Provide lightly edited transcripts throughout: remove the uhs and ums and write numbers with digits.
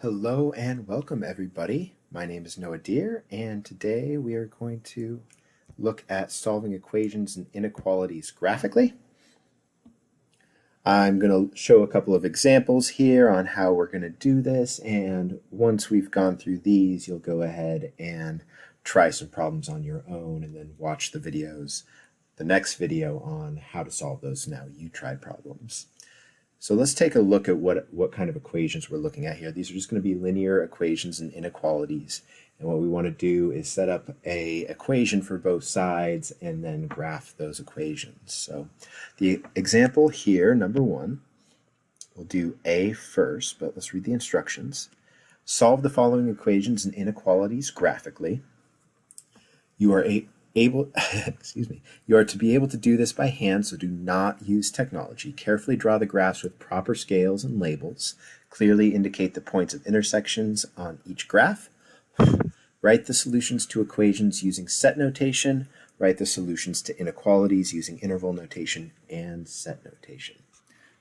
Hello and welcome everybody. My name is Noah Deer and today we are going to look at solving equations and inequalities graphically. I'm going to show a couple of examples here on how we're going to do this, and once we've gone through these you'll go ahead and try some problems on your own and then watch the next video on how to solve those now you tried problems. So let's take a look at what kind of equations we're looking at here. These are just going to be linear equations and inequalities. And what we want to do is set up an equation for both sides and then graph those equations. So the example here, number one, we'll do A first, but let's read the instructions. Solve the following equations and inequalities graphically. You are You are to be able to do this by hand, so do not use technology. Carefully draw the graphs with proper scales and labels. Clearly indicate the points of intersections on each graph. Write the solutions to equations using set notation. Write the solutions to inequalities using interval notation and set notation.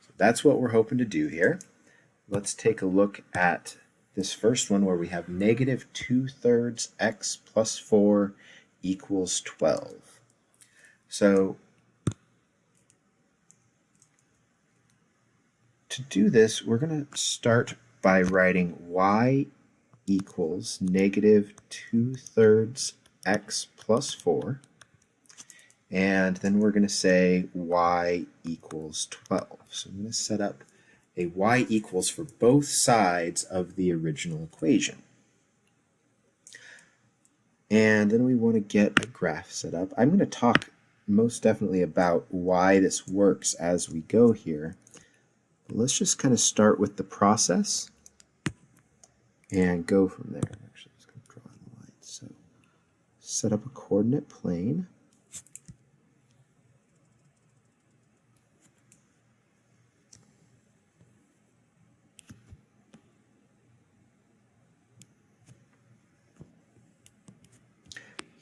So that's what we're hoping to do here. Let's take a look at this first one where we have negative 2/3 x plus 4 equals 12. So to do this, we're going to start by writing y equals negative 2/3 x plus 4. And then we're going to say y equals 12. So I'm going to set up a y equals for both sides of the original equation. And then we want to get a graph set up. I'm going to talk most definitely about why this works as we go here. But let's just kind of start with the process and go from there. Actually, let's go draw the line. So set up a coordinate plane.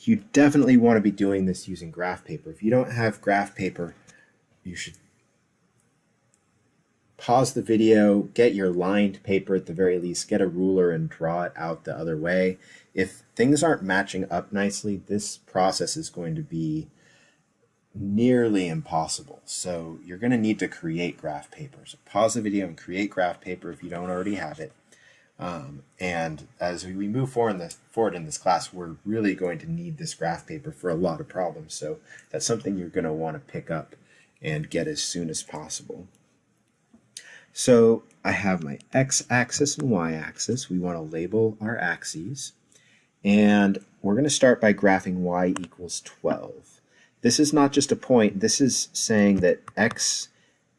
You definitely want to be doing this using graph paper. If you don't have graph paper, you should pause the video, get your lined paper at the very least, get a ruler and draw it out the other way. If things aren't matching up nicely, this process is going to be nearly impossible. So you're going to need to create graph paper. So pause the video and create graph paper if you don't already have it. And as we move forward in this class, we're really going to need this graph paper for a lot of problems. So that's something you're going to want to pick up and get as soon as possible. So I have my x-axis and y-axis. We want to label our axes. And we're going to start by graphing y equals 12. This is not just a point. This is saying that x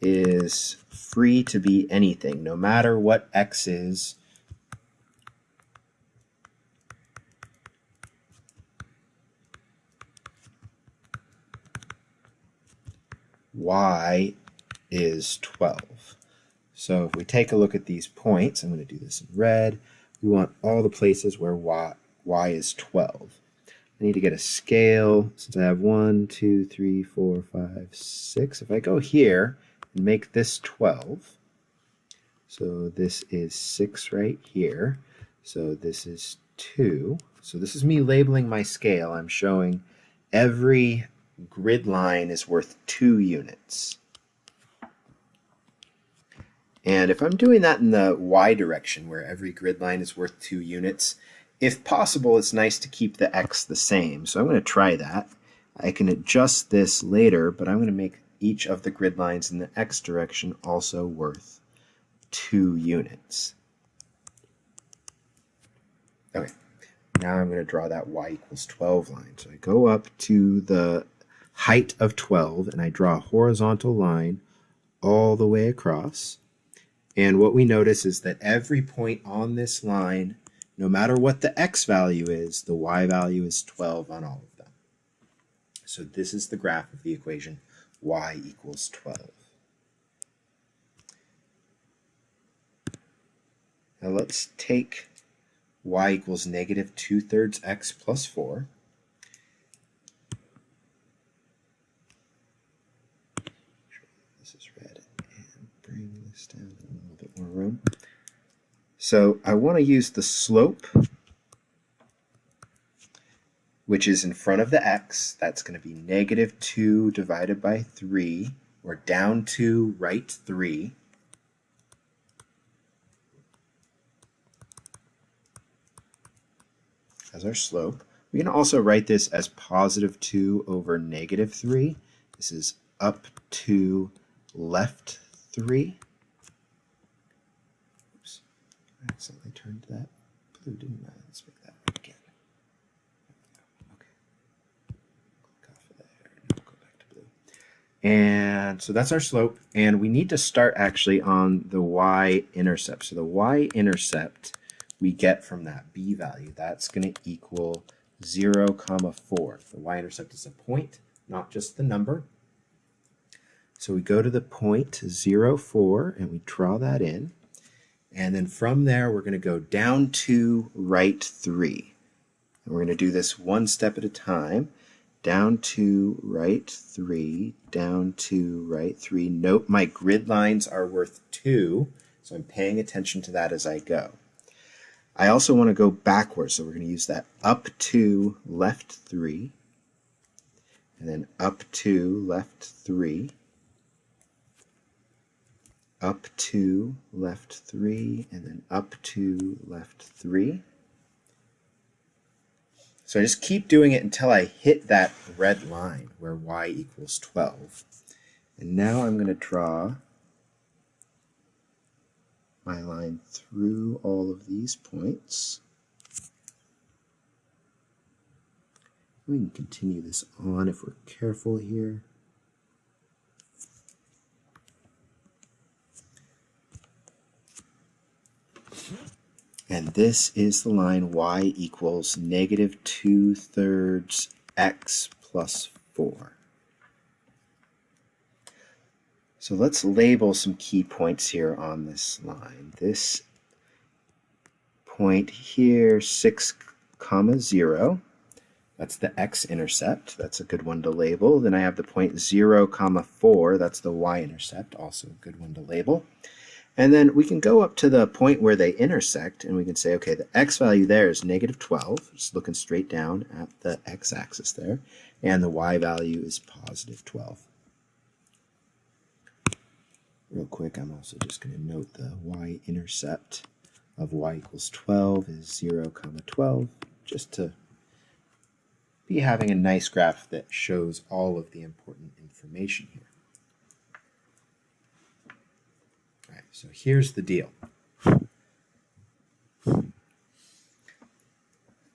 is free to be anything. No matter what x is, y is 12. So if we take a look at these points, I'm going to do this in red. We want all the places where y is 12. I need to get a scale since I have 1, 2, 3, 4, 5, 6. If I go here and make this 12, so this is 6 right here. So this is 2. So this is me labeling my scale. I'm showing every grid line is worth 2 units. And if I'm doing that in the y direction, where every grid line is worth 2 units, if possible, it's nice to keep the x the same. So I'm going to try that. I can adjust this later, but I'm going to make each of the grid lines in the x direction also worth 2 units. Okay, now I'm going to draw that y equals 12 line. So I go up to the height of 12, and I draw a horizontal line all the way across. And what we notice is that every point on this line, no matter what the x value is, the y value is 12 on all of them. So this is the graph of the equation y equals 12. Now let's take y equals negative 2/3 x plus 4. This is red and bring this down a little bit more room. So I want to use the slope, which is in front of the x. That's going to be negative 2 divided by 3, or down 2, right 3. As our slope. We can also write this as positive 2 over negative 3. This is up 2, left 3. Oops, I accidentally turned that blue, didn't I? Let's make that red again. Okay. Click off of there, and we'll go back to blue. And so that's our slope, and we need to start actually on the y-intercept. So the y-intercept we get from that b value, that's going to equal 0, 4. The y-intercept is a point, not just the number. So we go to the point 0, 4, and we draw that in. And then from there, we're going to go down to right 3. And we're going to do this one step at a time. Down to right 3, down to right 3. Note my grid lines are worth 2, so I'm paying attention to that as I go. I also want to go backwards, so we're going to use that up 2, left 3, and then up 2, left 3, up 2, left 3, and then up 2, left 3. So I just keep doing it until I hit that red line where y equals 12. And now I'm going to draw my line through all of these points. We can continue this on if we're careful here. And this is the line y equals negative 2/3 x plus 4. So let's label some key points here on this line. This point here, 6, 0, that's the x-intercept. That's a good one to label. Then I have the point 0, 4, that's the y-intercept, also a good one to label. And then we can go up to the point where they intersect, and we can say, okay, the x value there is negative 12, just looking straight down at the x-axis there, and the y value is positive 12. Real quick, I'm also just going to note the y-intercept of y equals 12 is 0, 12, just to be having a nice graph that shows all of the important information here. All right, so here's the deal.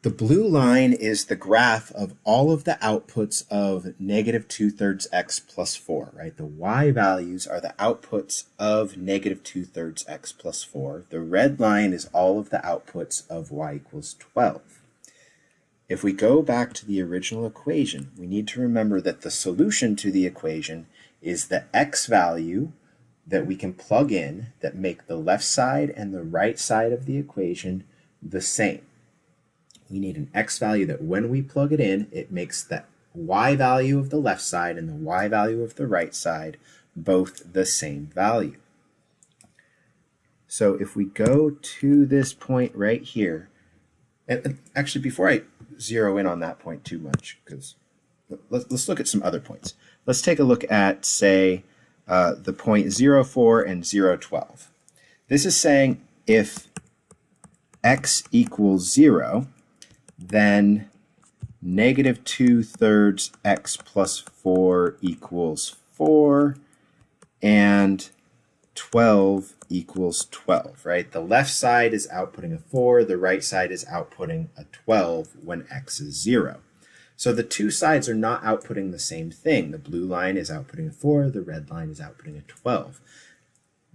The blue line is the graph of all of the outputs of negative 2/3 x plus 4, right? The y values are the outputs of negative 2/3 x plus 4. The red line is all of the outputs of y equals 12. If we go back to the original equation, we need to remember that the solution to the equation is the x value that we can plug in that make the left side and the right side of the equation the same. We need an x value that when we plug it in, it makes the y value of the left side and the y value of the right side both the same value. So if we go to this point right here, and actually before I zero in on that point too much, because let's look at some other points. Let's take a look at, say, the point 0, 4 and 0, 12. This is saying if x equals 0, then negative 2/3 x plus 4 equals 4, and 12 equals 12, right? The left side is outputting a 4, the right side is outputting a 12 when x is 0. So the two sides are not outputting the same thing. The blue line is outputting a 4, the red line is outputting a 12.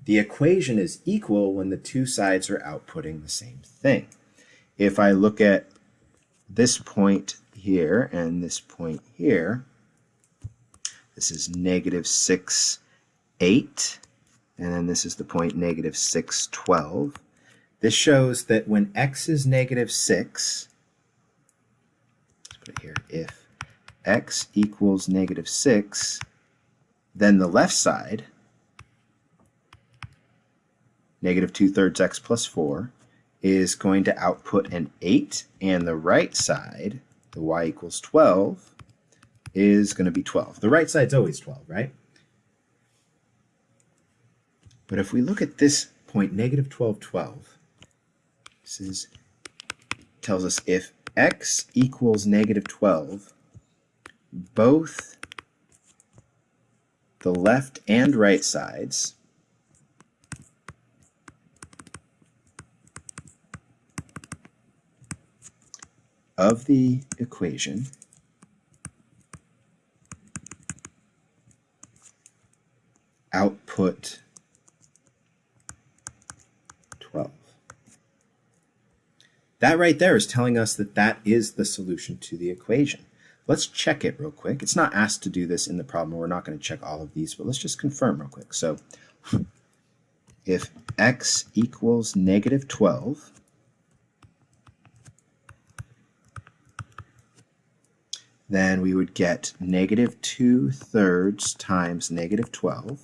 The equation is equal when the two sides are outputting the same thing. If I look at this point here and this point here, this is negative 6, 8, and then this is the point negative 6, 12. This shows that when x is negative 6, let's put it here, if x equals negative 6, then the left side, negative 2/3 x plus 4, is going to output an 8, and the right side, the y equals 12, is going to be 12. The right side's always 12, right? But if we look at this point, negative 12, 12, this tells us if x equals negative 12, both the left and right sides of the equation output 12. That right there is telling us that that is the solution to the equation. Let's check it real quick. It's not asked to do this in the problem. We're not going to check all of these, but let's just confirm real quick. So if x equals negative 12, then we would get negative 2/3 times negative 12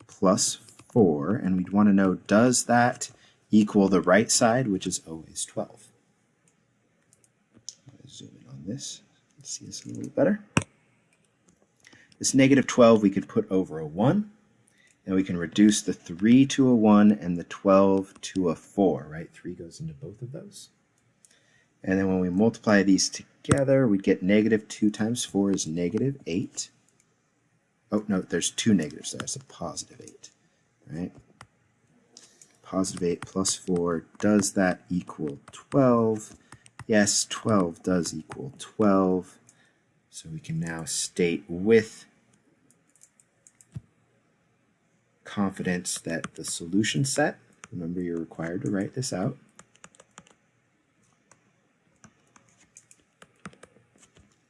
plus 4, and we'd want to know, does that equal the right side, which is always 12? Let's zoom in on this. Let's see this a little bit better. This negative 12 we could put over a 1, and we can reduce the 3 to a 1 and the 12 to a 4, right? 3 goes into both of those. And then when we multiply these together, we'd get negative 2 times 4 is negative 8. Oh, no, there's 2 negatives there. That's a positive 8, right? Positive 8 plus 4, does that equal 12? Yes, 12 does equal 12. So we can now state with confidence that the solution set, remember you're required to write this out,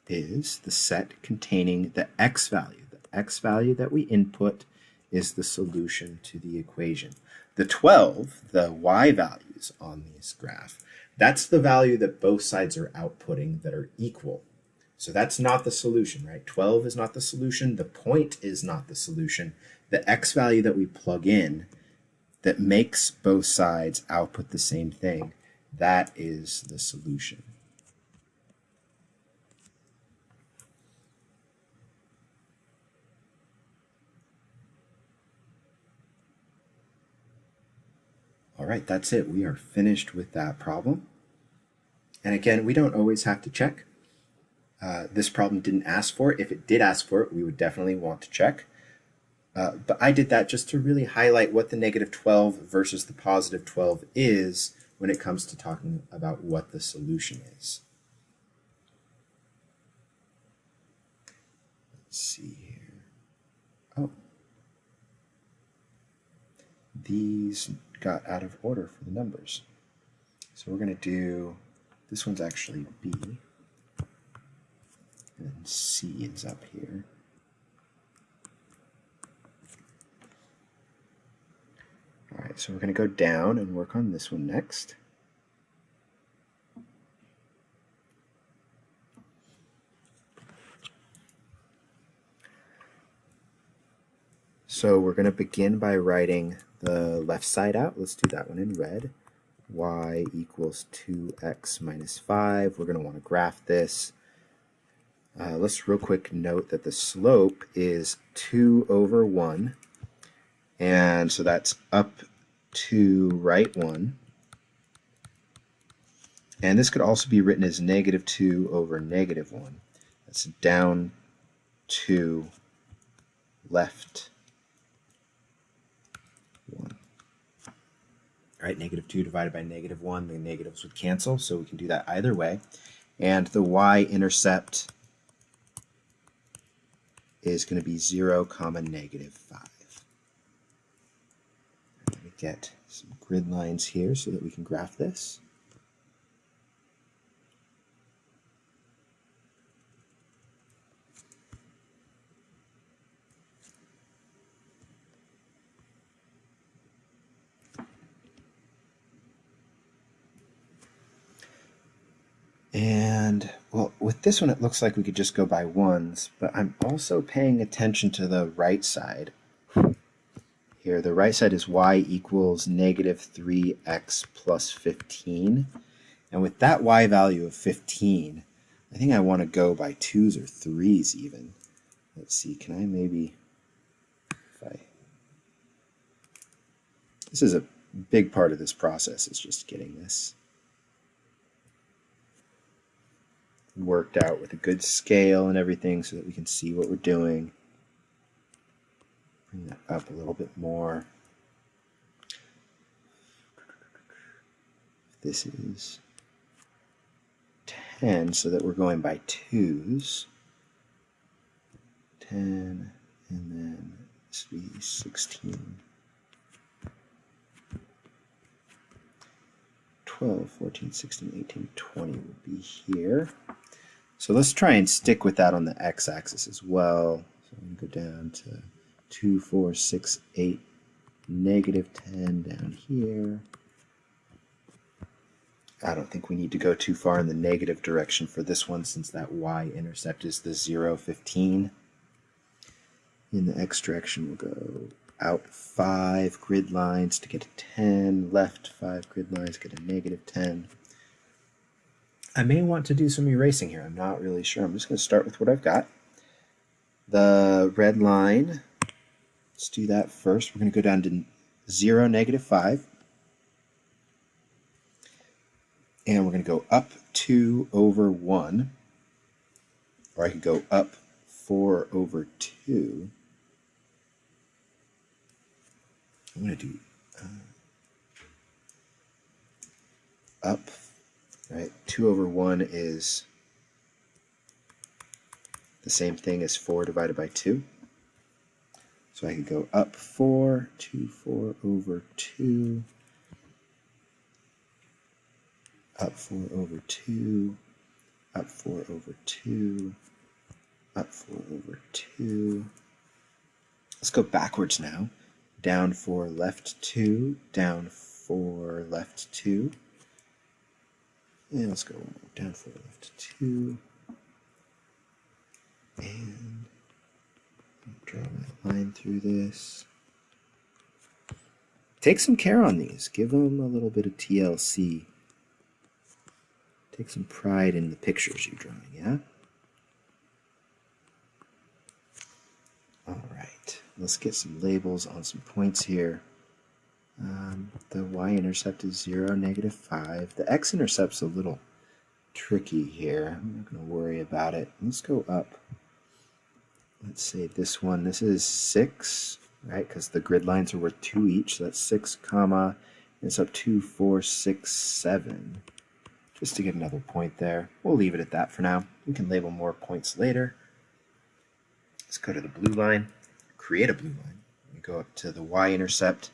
is the set containing the x value. The x value that we input is the solution to the equation. The 12, the y values on this graph, that's the value that both sides are outputting that are equal. So that's not the solution, right? 12 is not the solution. The point is not the solution. The x value that we plug in that makes both sides output the same thing, that is the solution. All right, that's it. We are finished with that problem. And again, we don't always have to check. This problem didn't ask for it. If it did ask for it, we would definitely want to check. But I did that just to really highlight what the negative 12 versus the positive 12 is when it comes to talking about what the solution is. Let's see here. Oh. These got out of order for the numbers. So we're going to do, this one's actually B, and then C is up here. All right, so we're going to go down and work on this one next. So we're going to begin by writing the left side out. Let's do that one in red. Y equals 2x minus 5. We're going to want to graph this. Let's real quick note that the slope is 2 over 1. And so that's up to right 1. And this could also be written as negative 2 over negative 1. That's down to left 1. All right, negative 2 divided by negative 1, the negatives would cancel, so we can do that either way. And the y-intercept is going to be 0, negative 5. Let me get some grid lines here so that we can graph this. And, well, with this one, it looks like we could just go by ones, but I'm also paying attention to the right side here here. The right side is y equals negative 3x plus 15. And with that y value of 15, I think I want to go by 2's or 3's even. Let's see, can I maybe, this is a big part of this process, is just getting this worked out with a good scale and everything so that we can see what we're doing. Bring that up a little bit more. This is 10, so that we're going by 2's. 10, and then this would be 16. 12, 14, 16, 18, 20 would be here. So let's try and stick with that on the x-axis as well. So I'm going to go down to 2, 4, 6, 8, negative 10 down here. I don't think we need to go too far in the negative direction for this one, since that y-intercept is the 0, 15. In the x direction, we'll go out 5 grid lines to get a 10, left 5 grid lines to get a negative 10. I may want to do some erasing here. I'm not really sure. I'm just going to start with what I've got. The red line, let's do that first. We're going to go down to 0, negative 5. And we're going to go up 2 over 1. Or I could go up 4 over 2. I'm going to do up, right? 2 over 1 is the same thing as 4 divided by 2. So I could go up 4, 2, 4 over 2, up 4 over 2, up 4 over 2, up 4 over 2. Let's go backwards now. Down 4, left 2, down 4, left 2. And let's go down 4, left 2. And draw my line through this. Take some care on these. Give them a little bit of TLC. Take some pride in the pictures you're drawing, yeah? All right, let's get some labels on some points here. The y-intercept is 0, negative 5. The x-intercept's a little tricky here. I'm not going to worry about it. Let's go up. Let's say this one. This is 6, right? Because the grid lines are worth 2 each. So that's 6, comma. And it's up 2, 4, 6, 7. Just to get another point there. We'll leave it at that for now. We can label more points later. Let's go to the blue line. Create a blue line. We go up to the y-intercept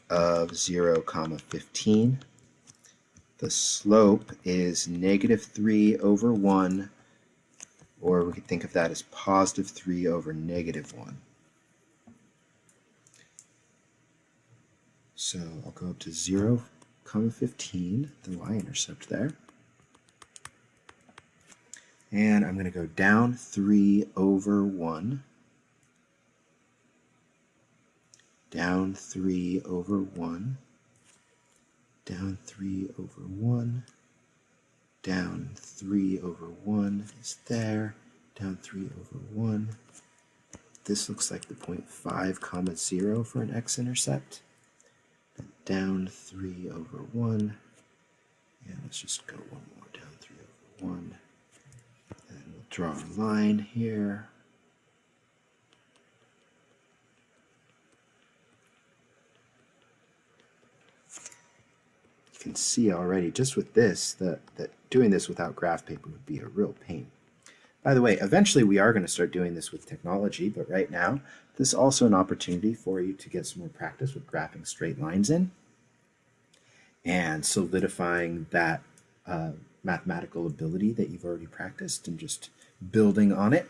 of 0, comma 15. The slope is negative 3 over 1, or we could think of that as positive 3 over negative 1. So I'll go up to 0, comma 15, the y-intercept there. And I'm going to go down 3 over 1, down 3 over 1, down 3 over 1, down 3 over 1 is there, down 3 over 1. This looks like the point 5, comma 0 for an x-intercept. Down 3 over 1, and let's just go one more, down 3 over 1. And we'll draw a line here. You can see already, just with this, that doing this without graph paper would be a real pain. By the way, eventually we are going to start doing this with technology, but right now, this is also an opportunity for you to get some more practice with graphing straight lines in and solidifying that mathematical ability that you've already practiced and just building on it.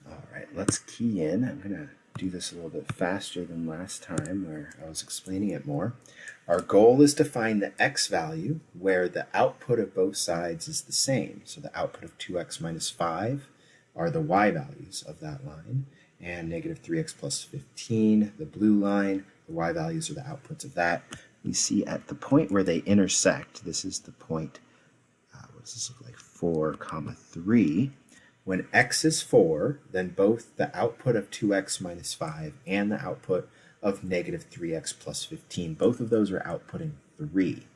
All right, let's key in. I'm going to do this a little bit faster than last time where I was explaining it more. Our goal is to find the x value where the output of both sides is the same. So the output of 2x minus 5 are the y values of that line, and negative 3x plus 15, the blue line, the y values are the outputs of that. We see at the point where they intersect, this is the point, what does this look like, 4, 3. When x is 4, then both the output of 2x minus 5 and the output of negative 3x plus 15, both of those are outputting 3.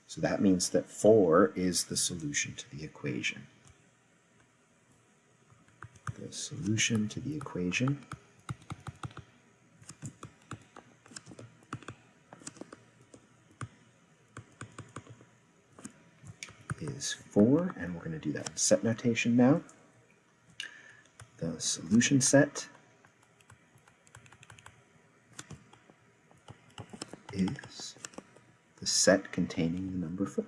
So that means that 4 is the solution to the equation. The solution to the equation is 4, and we're going to do that in set notation now. The solution set is the set containing the number 4.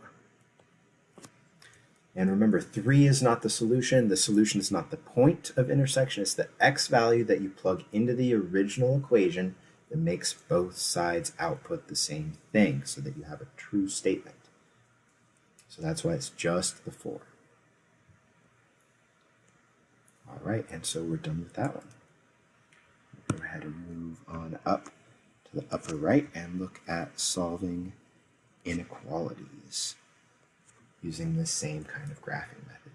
And remember, 3 is not the solution. The solution is not the point of intersection. It's the x value that you plug into the original equation that makes both sides output the same thing so that you have a true statement. So that's why it's just the 4. All right, and so we're done with that one. We'll go ahead and move on up to the upper right and look at solving inequalities using the same kind of graphing method.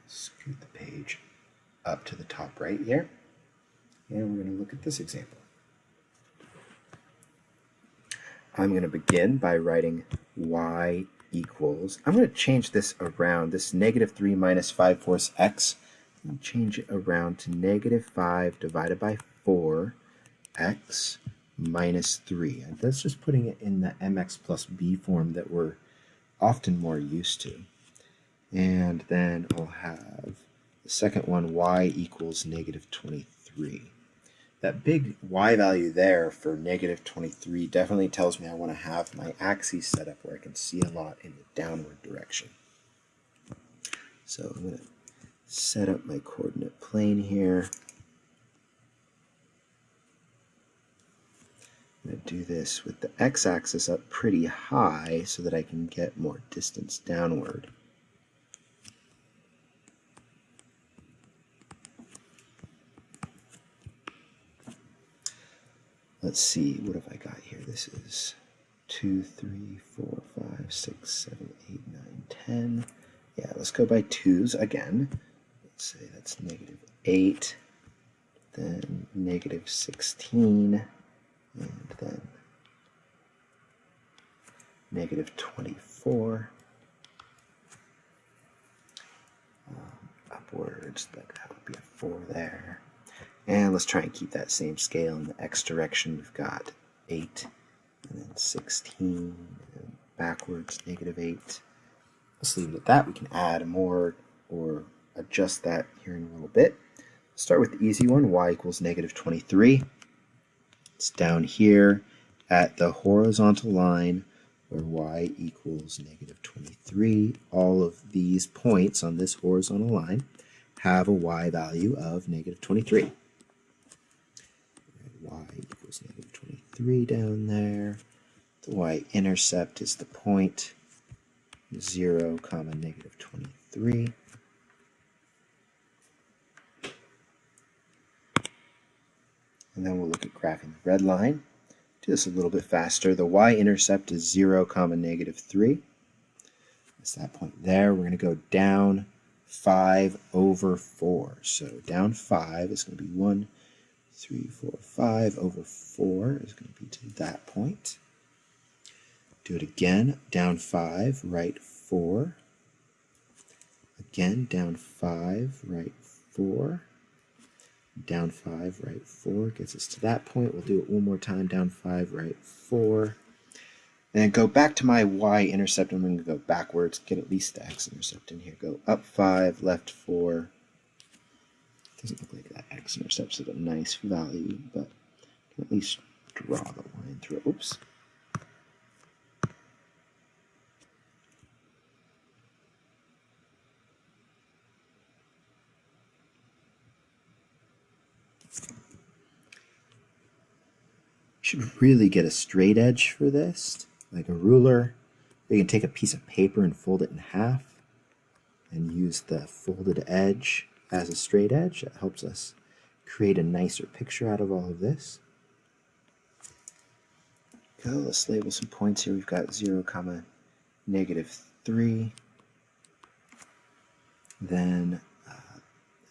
Scoot the page up to the top right here, and we're going to look at this example. I'm going to begin by writing y equals, I'm going to change this around, this negative 3 minus 5/4 x, and change it around to negative 5 divided by 4x minus 3. And that's just putting it in the mx plus b form that we're often more used to. And then I'll have the second one, y equals negative 23. That big y value there for negative 23 definitely tells me I want to have my axes set up where I can see a lot in the downward direction. So I'm going to set up my coordinate plane here. I'm going to do this with the x-axis up pretty high so that I can get more distance downward. Let's see, what have I got here? This is 2, 3, 4, 5, 6, 7, 8, 9, 10. Yeah, let's go by 2's again. Let's say that's negative 8, then negative 16, and then negative 24. Upwards, that would be a 4 there. And let's try and keep that same scale in the x direction. We've got 8, and then 16, and backwards, negative 8. Let's leave it at that. We can add more or adjust that here in a little bit. Start with the easy one, y equals negative 23. It's down here at the horizontal line where y equals negative 23. All of these points on this horizontal line have a y value of negative 23. Y equals negative 23 down there. The y-intercept is the point 0, negative 23. And then we'll look at graphing the red line. Do this a little bit faster. The y-intercept is 0, negative 3. That's that point there. We're going to go down 5 over 4. So down 5 is going to be 1, 3, 4, 5 over 4 is going to be to that point. Do it again. Down 5, right 4. Again, down 5, right 4. Down 5, right 4 gets us to that point. We'll do it one more time. Down 5, right 4. And then go back to my y-intercept. I'm going to go backwards, get at least the x-intercept in here. Go up 5, left 4. Doesn't look like that x-intercept's at a nice value, but I can at least draw the line through it. Oops. You should really get a straight edge for this, like a ruler. You can take a piece of paper and fold it in half. and use the folded edge as a straight edge. That helps us create a nicer picture out of all of this. Go, let's label some points here. We've got 0, -3. Then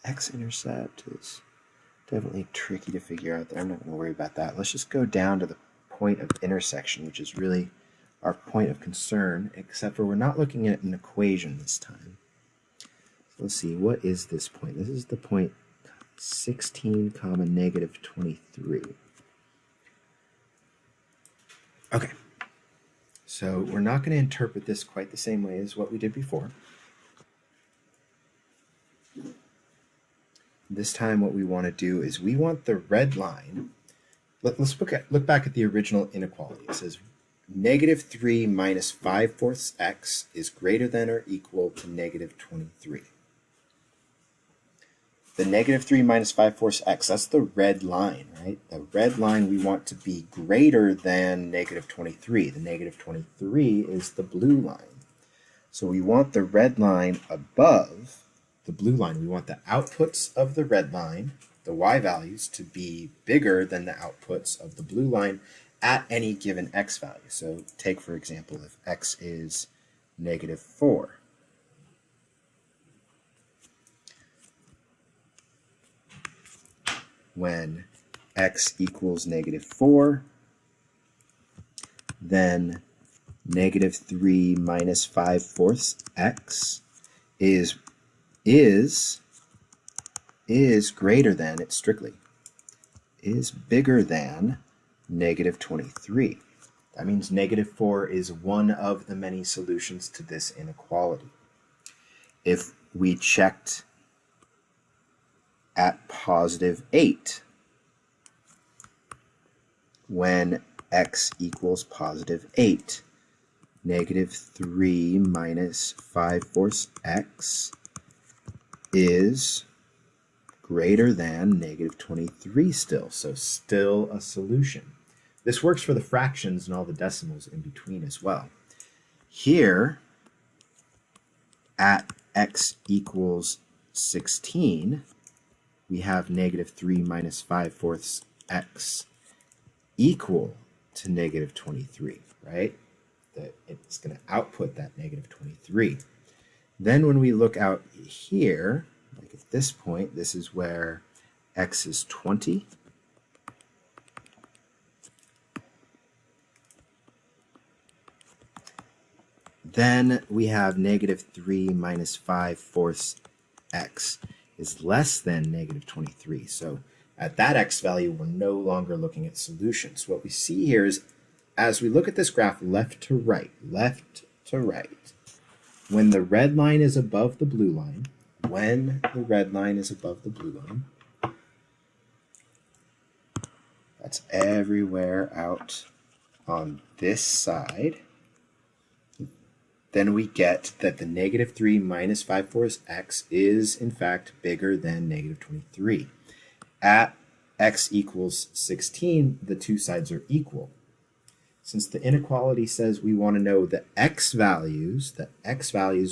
x-intercept is definitely tricky to figure out there. I'm not going to worry about that. Let's just go down to the point of intersection, which is really our point of concern, except for we're not looking at an equation this time. So let's see, what is this point? This is the point 16, -23. Okay, so we're not going to interpret this quite the same way as what we did before. This time what we want to do is we want the red line. Let's look back at the original inequality. It says -3 minus 5/4 x is greater than or equal to -23. The -3 minus 5/4 x, that's the red line, right? The red line we want to be greater than -23. The -23 is the blue line. So we want the red line above the blue line. We want the outputs of the red line, the y values, to be bigger than the outputs of the blue line at any given x value. So take, for example, if x is -4. When x equals -4, then -3 minus 5/4 x is greater than, it's strictly, is bigger than -23. That means -4 is one of the many solutions to this inequality. If we checked at +8, when x equals +8, -3 minus 5/4 x is greater than -23 still, so still a solution. This works for the fractions and all the decimals in between as well. Here, at x equals 16, we have -3 minus 5/4 x equal to -23, right? It's going to output that -23. Then when we look out here, like at this point, this is where x is 20. Then we have -3 minus 5/4 x is less than -23. So at that x value, we're no longer looking at solutions. What we see here is, as we look at this graph left to right, when the red line is above the blue line, that's everywhere out on this side, then we get that the -3 minus 5/4 x is in fact bigger than -23. At x equals 16, the two sides are equal. Since the inequality says we want to know the x values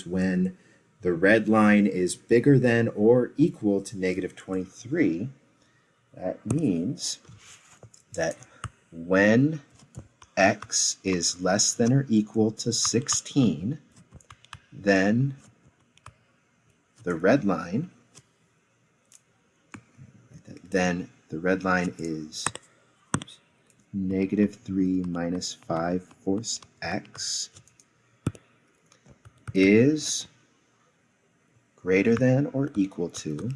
when the red line is bigger than or equal to -23, that means that when x is less than or equal to 16, then the red line is -3 minus 5/4 x is greater than or equal to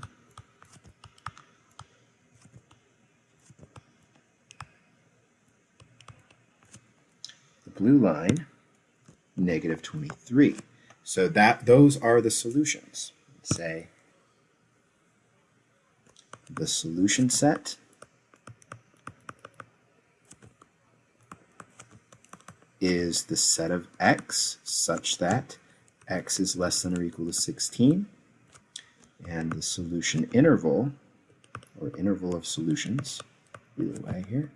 the blue line, -23. So those are the solutions. Let's say the solution set is the set of x such that x is less than or equal to 16, and the solution interval, or interval of solutions, either way here,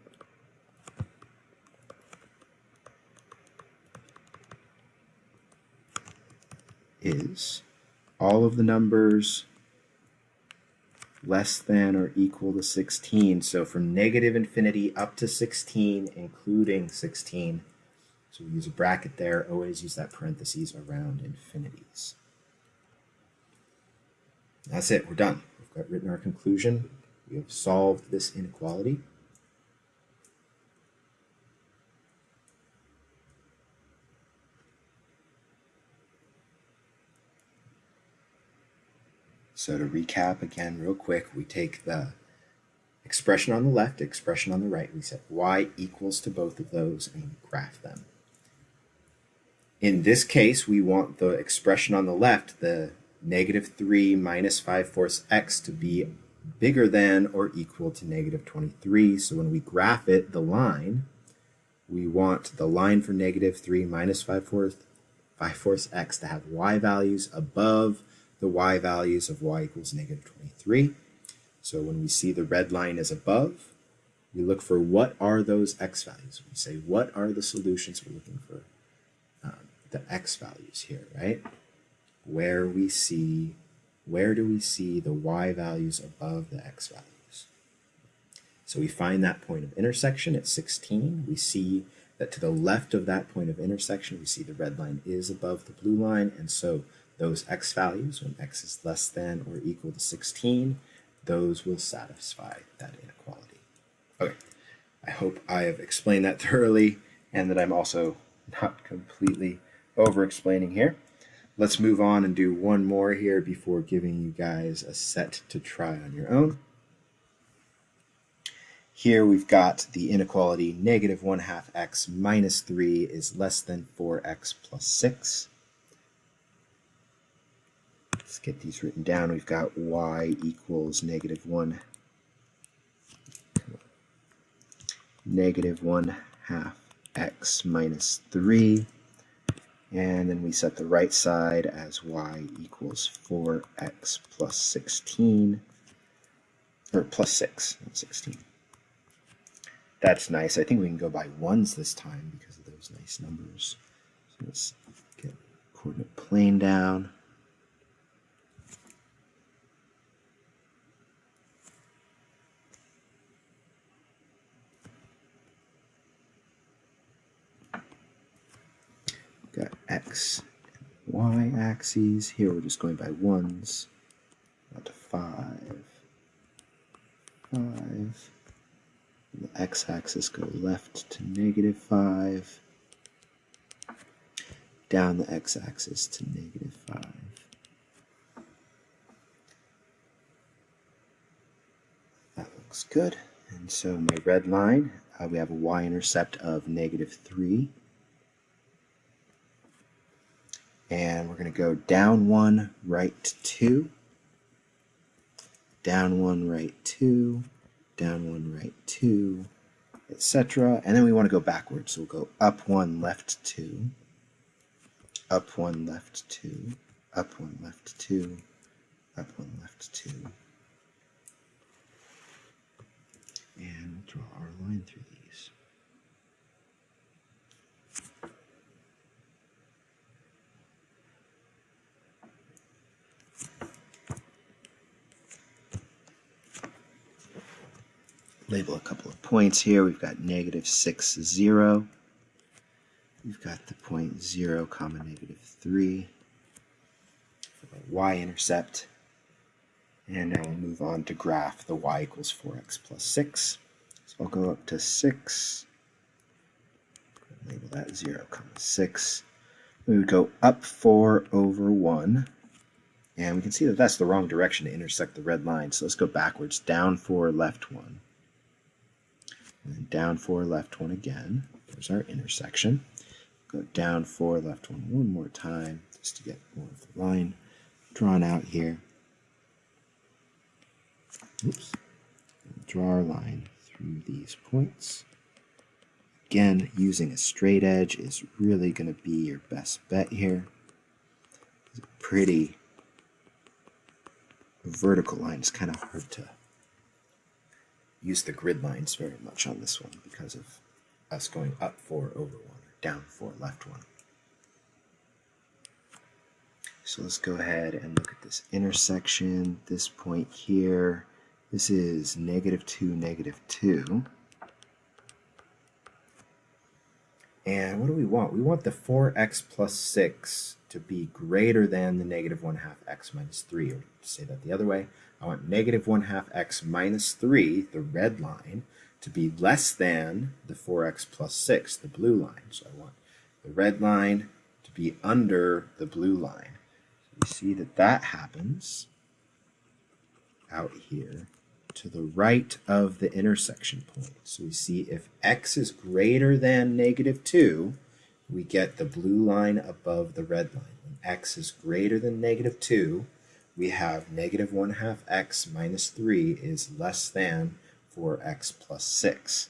is all of the numbers less than or equal to 16. So from negative infinity up to 16, including 16. So we use a bracket there. Always use that parentheses around infinities. That's it. We're done. We've got written our conclusion. We have solved this inequality. So to recap again real quick, we take the expression on the left, expression on the right. We set y equals to both of those and we graph them. In this case, we want the expression on the left, the negative 3 minus 5/4 x, to be bigger than or equal to negative 23. So when we graph it, the line, we want the line for negative 3 minus 5/4 x to have y values above the y values of y equals negative 23. So when we see the red line is above, we look for what are those x values. We say, what are the solutions? We're looking for the x values here, right? Where do we see the y values above the x values? So we find that point of intersection at 16. We see that to the left of that point of intersection, we see the red line is above the blue line, and so those x values, when x is less than or equal to 16, those will satisfy that inequality. Okay, I hope I have explained that thoroughly and that I'm also not completely over-explaining here. Let's move on and do one more here before giving you guys a set to try on your own. Here we've got the inequality negative 1/2 x minus 3 is less than 4x plus 6. Let's get these written down. We've got y equals negative 1/2 x minus 3. And then we set the right side as y equals 4x plus 16, or plus 6, not 16. That's nice. I think we can go by ones this time because of those nice numbers. So let's get coordinate plane down. Got x and y axes. Here we're just going by ones. About to 5. And the x-axis go left to negative 5. Down the x-axis to negative 5. That looks good. And so my red line, we have a y-intercept of negative 3. And we're going to go down 1, right 2, down 1, right 2, down 1, right 2, etc. And then we want to go backwards. So we'll go up 1, left 2, up 1, left 2, up 1, left 2, up 1, left 2. And we'll draw our line through these. Label a couple of points here. We've got negative 6, 0. We've got the point 0, comma negative 3 for the y-intercept. And now we'll move on to graph the y equals 4x plus 6. So I'll go up to 6. Label that 0, comma 6. We would go up 4 over 1. And we can see that that's the wrong direction to intersect the red line. So let's go backwards. Down 4, left 1. And then down 4, left 1 again. There's our intersection. Go down 4, left 1 more time, just to get more of the line drawn out here. Oops. Draw our line through these points. Again, using a straight edge is really going to be your best bet here. It's a pretty vertical line. It's kind of hard to use the grid lines very much on this one because of us going up 4 over 1 or down 4 left 1. So let's go ahead and look at this intersection, this point here. This is -2, -2. And what do we want? We want the 4x plus 6 to be greater than the -1/2 x minus 3. Or to say that the other way, I want -1/2 x minus 3, the red line, to be less than the 4x plus 6, the blue line. So I want the red line to be under the blue line. We see that that happens out here to the right of the intersection point. So we see if x is greater than -2, we get the blue line above the red line. When x is greater than -2, we have -1/2 x minus 3 is less than 4x plus 6.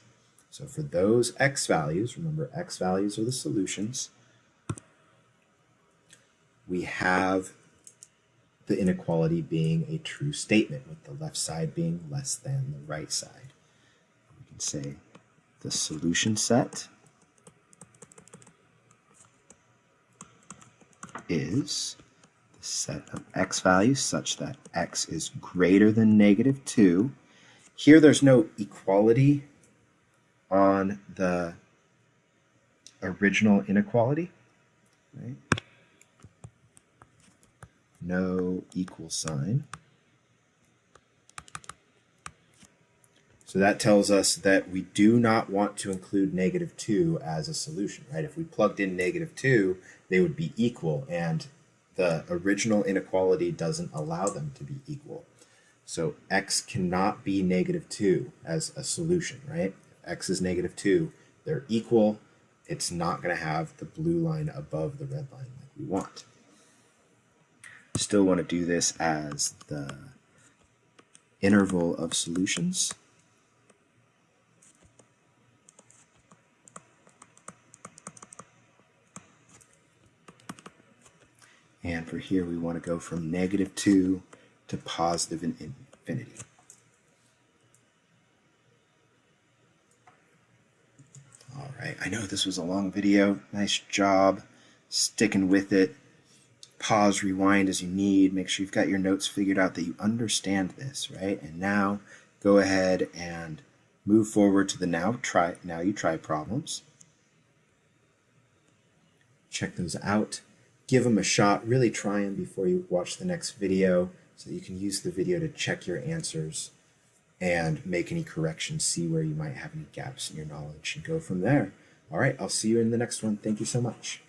So for those x values, remember x values are the solutions, we have the inequality being a true statement, with the left side being less than the right side. We can say the solution set is the set of x values such that x is greater than -2. Here there's no equality on the original inequality, right? No equal sign. So that tells us that we do not want to include -2 as a solution, right? If we plugged in -2, they would be equal, and the original inequality doesn't allow them to be equal. So x cannot be -2 as a solution, right? If x is -2, they're equal. It's not going to have the blue line above the red line like we want. Still want to do this as the interval of solutions. And for here, we want to go from -2 to positive infinity. All right, I know this was a long video. Nice job sticking with it. Pause, rewind as you need. Make sure you've got your notes figured out, that you understand this, right? And now go ahead and move forward to the now you try problems. Check those out. Give them a shot. Really try them before you watch the next video, so you can use the video to check your answers and make any corrections, see where you might have any gaps in your knowledge, and go from there. All right, I'll see you in the next one. Thank you so much.